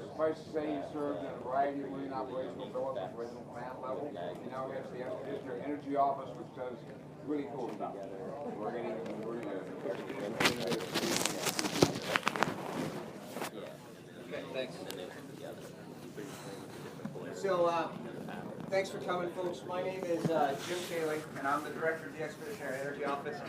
suffice to say, he served in a variety of marine operational bills at the original command level. He now heads the Expeditionary Energy Office, which does really cool stuff. We're going to Okay, thanks. So, thanks for coming, folks. My name is Jim Caley, and I'm the director of the Expeditionary Energy Office.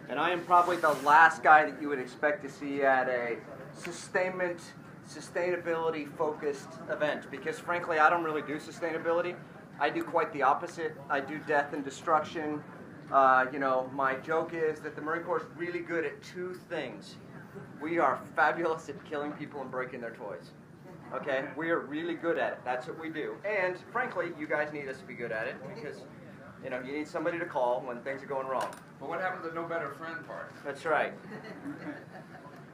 And I am probably the last guy that you would expect to see at a sustainability-focused event, because frankly, I don't really do sustainability. I do quite the opposite. I do death and destruction. You know, my joke is that the Marine Corps is really good at two things. We are fabulous at killing people and breaking their toys. Okay, we are really good at it. That's what we do. And frankly, you guys need us to be good at it because, you know, you need somebody to call when things are going wrong. But what happened to the no better friend part? That's right.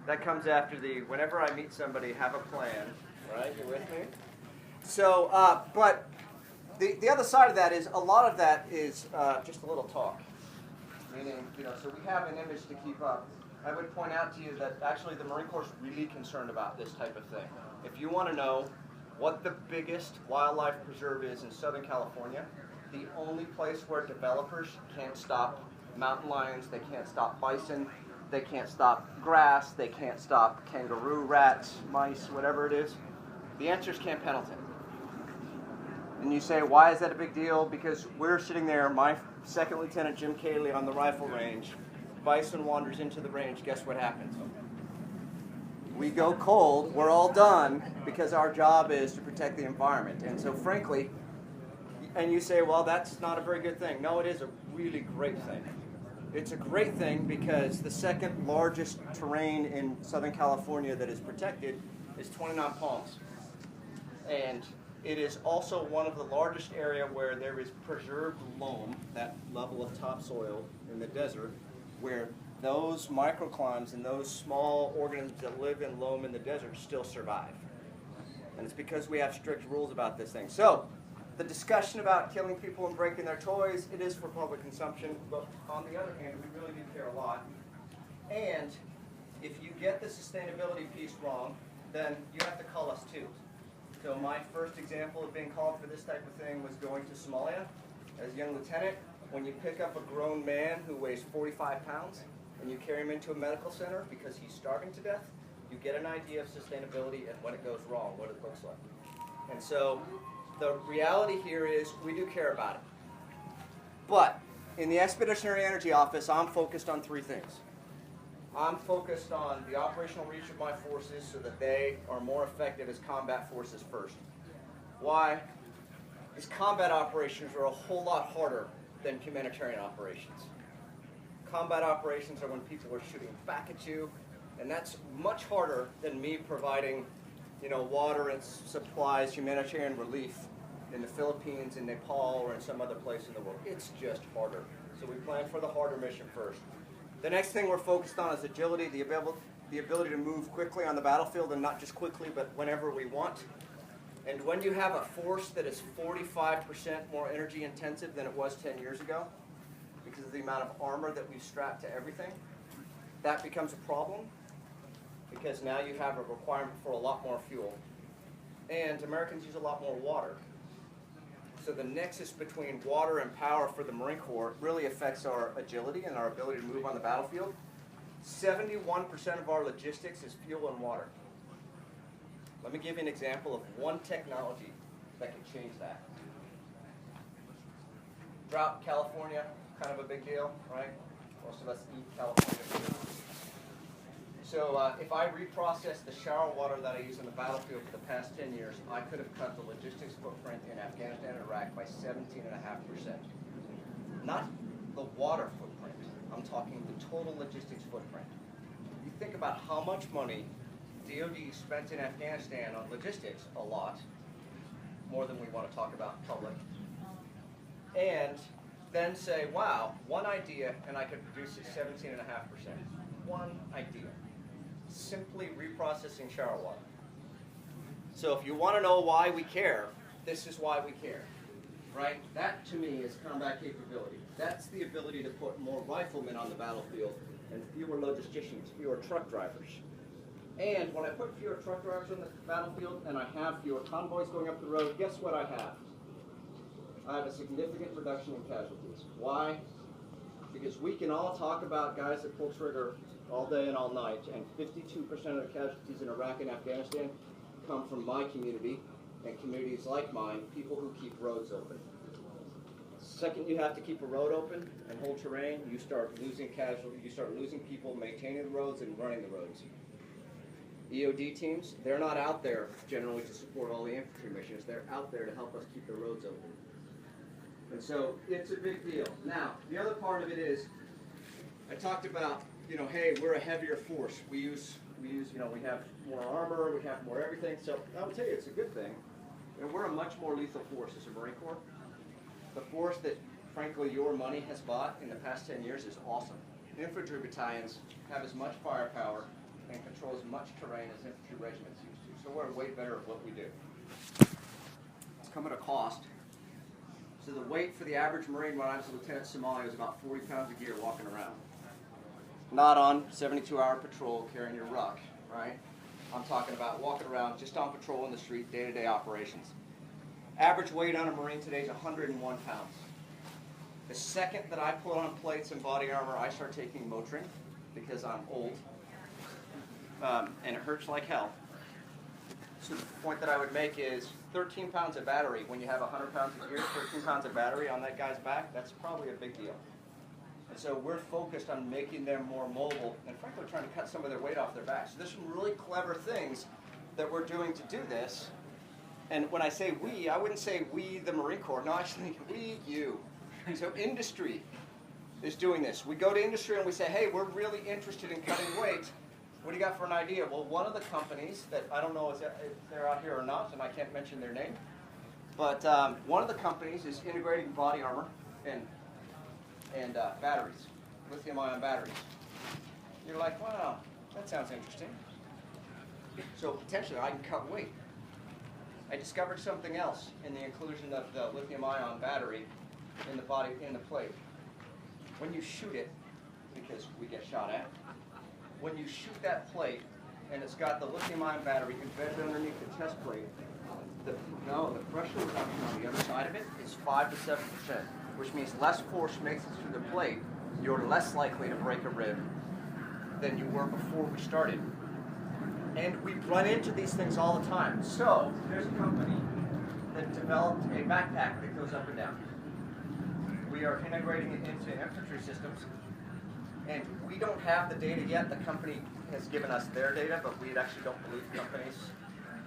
That comes after the, whenever I meet somebody, have a plan. Right, you with me? So, but the other side of that is, a lot of that is just a little talk. Meaning, you know, so we have an image to keep up. I would point out to you that actually the Marine Corps is really concerned about this type of thing. If you want to know what the biggest wildlife preserve is in Southern California, the only place where developers can't stop mountain lions, they can't stop bison, they can't stop grass, they can't stop kangaroo, rats, mice, whatever it is, the answer is Camp Pendleton. And you say, why is that a big deal? Because we're sitting there, my second lieutenant Jim Caley on the rifle range, bison wanders into the range, guess what happens? We go cold, we're all done, because our job is to protect the environment. And so frankly, and you say, well, that's not a very good thing. No, it is a really great thing. It's a great thing because the second largest terrain in Southern California that is protected is 29 Palms. And it is also one of the largest area where there is preserved loam, that level of topsoil in the desert, where those microclimes and those small organisms that live in loam in the desert still survive. And it's because we have strict rules about this thing. So, the discussion about killing people and breaking their toys, it is for public consumption, but on the other hand, we really do care a lot. And if you get the sustainability piece wrong, then you have to call us too. So my first example of being called for this type of thing was going to Somalia as a young lieutenant. When you pick up a grown man who weighs 45 pounds and you carry him into a medical center because he's starving to death, you get an idea of sustainability and when it goes wrong, what it looks like. And so the reality here is we do care about it. But in the Expeditionary Energy Office, I'm focused on three things. I'm focused on the operational reach of my forces so that they are more effective as combat forces first. Why? Because combat operations are a whole lot harder than humanitarian operations. Combat operations are when people are shooting back at you, and that's much harder than me providing, you know, water and supplies, humanitarian relief in the Philippines, in Nepal, or in some other place in the world. It's just harder. So we plan for the harder mission first. The next thing we're focused on is agility, the ability to move quickly on the battlefield, and not just quickly, but whenever we want. And when you have a force that is 45% more energy intensive than it was 10 years ago, because of the amount of armor that we've strapped to everything, that becomes a problem, because now you have a requirement for a lot more fuel. And Americans use a lot more water. So the nexus between water and power for the Marine Corps really affects our agility and our ability to move on the battlefield. 71% of our logistics is fuel and water. Let me give you an example of one technology that can change that. Drought, California, kind of a big deal, right? Most of us eat California food. So if I reprocess the shower water that I use on the battlefield for the past 10 years, I could have cut the logistics footprint in Afghanistan and Iraq by 17.5%. Not the water footprint. I'm talking the total logistics footprint. You think about how much money DoD spent in Afghanistan on logistics, a lot, more than we want to talk about in public, and then say, wow, one idea and I could produce it 17.5%. One idea. Simply reprocessing shower water. So if you want to know why we care, this is why we care, right? That to me is combat capability. That's the ability to put more riflemen on the battlefield and fewer logisticians, fewer truck drivers. And when I put fewer truck drivers on the battlefield and I have fewer convoys going up the road, guess what I have? I have a significant reduction in casualties. Why? Because we can all talk about guys that pull trigger all day and all night, and 52% of the casualties in Iraq and Afghanistan come from my community and communities like mine, people who keep roads open. Second, you have to keep a road open and hold terrain, you start losing casualties, you start losing people maintaining the roads and running the roads. EOD teams, they're not out there generally to support all the infantry missions. They're out there to help us keep the roads open. And so it's a big deal. Now, the other part of it is, I talked about, hey, we're a heavier force. We use, we have more armor, we have more everything. So I will tell you, it's a good thing. And we're a much more lethal force as a Marine Corps. The force that, frankly, your money has bought in the past 10 years is awesome. Infantry battalions have as much firepower and control as much terrain as infantry regiments used to. So we're way better at what we do. It's come at a cost. So the weight for the average Marine when I was a lieutenant in Somalia was about 40 pounds of gear walking around. Not on 72-hour patrol carrying your ruck, right? I'm talking about walking around just on patrol in the street, day-to-day operations. Average weight on a Marine today is 101 pounds. The second that I put on plates and body armor, I start taking Motrin because I'm old. And it hurts like hell. So the point that I would make is 13 pounds of battery, when you have 100 pounds of gear, 13 pounds of battery on that guy's back, that's probably a big deal. And so we're focused on making them more mobile and frankly trying to cut some of their weight off their back. So there's some really clever things that we're doing to do this. And when I say we, I wouldn't say we, the Marine Corps. No, actually, we, you. So industry is doing this. We go to industry and we say, hey, we're really interested in cutting weight. What do you got for an idea? Well, one of the companies that I don't know if they're out here or not, and I can't mention their name, but one of the companies is integrating body armor and batteries, lithium-ion batteries. You're like, wow, that sounds interesting. So potentially I can cut weight. I discovered something else in the inclusion of the lithium-ion battery in the body, in the plate. When you shoot it, because we get shot at, when you shoot that plate and it's got the lithium-ion battery embedded underneath the test plate, the pressure reduction on the other side of it is 5 to 7%, which means less force makes it through the plate. You're less likely to break a rib than you were before we started. And we run into these things all the time. So there's a company that developed a backpack that goes up and down. We are integrating it into infantry systems. And we don't have the data yet. The company has given us their data, but we actually don't believe companies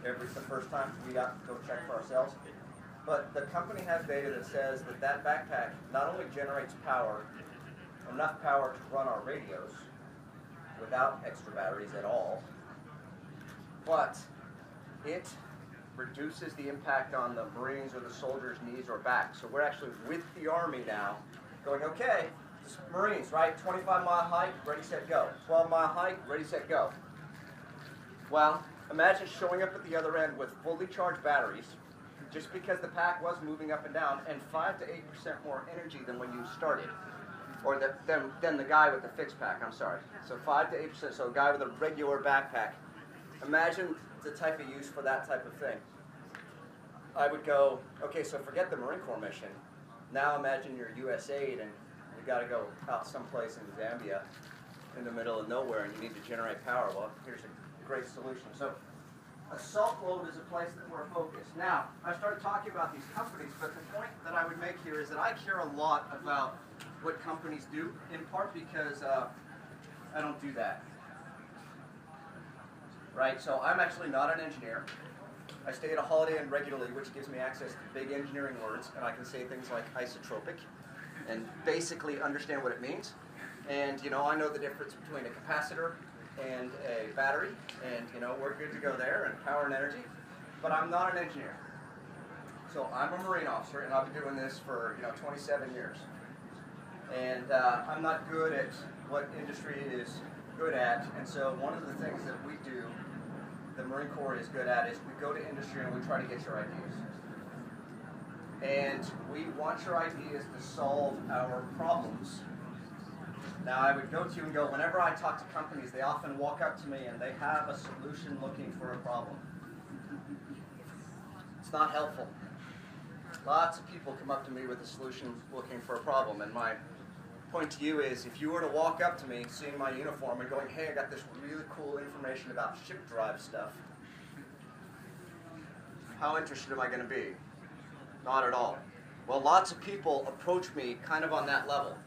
every the first time. We have to go check for ourselves. But the company has data that says that that backpack not only generates power, enough power to run our radios without extra batteries at all, but it reduces the impact on the Marines or the soldiers' knees or back. So we're actually with the Army now going, okay, Marines, right? 25-mile hike, ready, set, go. 12-mile hike, ready, set, go. Well, imagine showing up at the other end with fully charged batteries, just because the pack was moving up and down, and 5 to 8% more energy than when you started. Or than the guy with the fixed pack, I'm sorry. So 5 to 8%, so a guy with a regular backpack. Imagine the type of use for that type of thing. I would go, okay, so forget the Marine Corps mission. Now imagine you're USAID and you got to go out someplace in Zambia in the middle of nowhere and you need to generate power. Well, here's a great solution. So assault load is a place that we're focused. Now, I started talking about these companies, but the point that I would make here is that I care a lot about what companies do, in part because I don't do that. Right, so I'm actually not an engineer. I stay at a Holiday Inn regularly, which gives me access to big engineering words, and I can say things like isotropic and basically understand what it means. And I know the difference between a capacitor and a battery, and we're good to go there, and power and energy, but I'm not an engineer. So I'm a Marine officer, and I've been doing this for 27 years. And I'm not good at what industry is good at, and so one of the things that we do, the Marine Corps is good at, is we go to industry and we try to get your ideas. And we want your ideas to solve our problems. Now, I would go to you and go, whenever I talk to companies, they often walk up to me and they have a solution looking for a problem. It's not helpful. Lots of people come up to me with a solution looking for a problem, and my point to you is, if you were to walk up to me, seeing my uniform and going, hey, I got this really cool information about ship drive stuff, how interested am I going to be? Not at all. Well, lots of people approach me kind of on that level.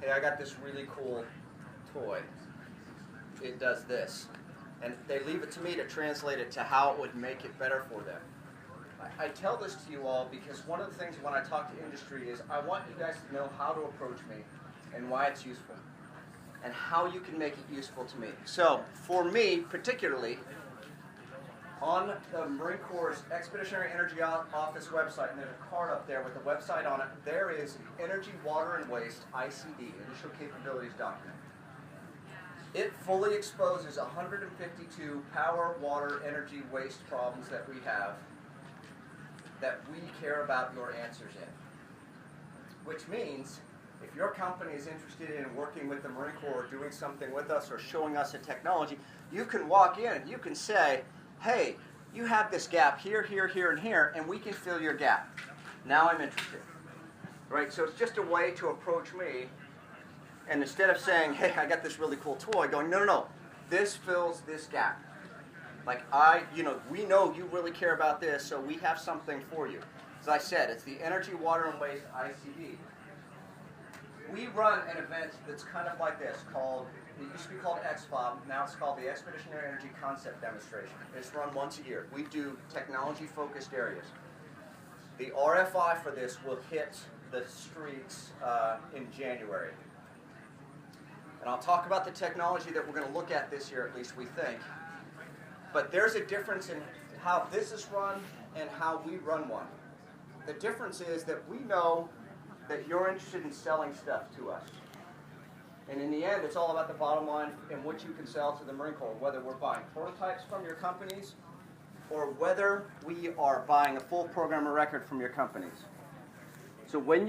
Hey, I got this really cool toy. It does this. And they leave it to me to translate it to how it would make it better for them. I tell this to you all because one of the things when I talk to industry is I want you guys to know how to approach me and why it's useful and how you can make it useful to me. So for me particularly, on the Marine Corps' Expeditionary Energy Office website, and there's a card up there with a website on it, there is an Energy, Water, and Waste, ICD, Initial Capabilities document. It fully exposes 152 power, water, energy, waste problems that we have that we care about your answers in. Which means, if your company is interested in working with the Marine Corps, doing something with us, or showing us a technology, you can walk in and you can say, hey, you have this gap here, here, here, and here, and we can fill your gap. Now I'm interested. Right? So it's just a way to approach me, and instead of saying, hey, I got this really cool toy, going, no, no, no, this fills this gap. Like we know you really care about this, so we have something for you. As I said, it's the Energy, Water, and Waste ICD. We run an event that's kind of like this, it used to be called XFOB, now it's called the Expeditionary Energy Concept Demonstration. It's run once a year. We do technology-focused areas. The RFI for this will hit the streets in January. And I'll talk about the technology that we're going to look at this year, at least we think. But there's a difference in how this is run and how we run one. The difference is that we know that you're interested in selling stuff to us. And in the end, it's all about the bottom line and what you can sell to the Marine Corps, whether we're buying prototypes from your companies or whether we are buying a full program of record from your companies. So when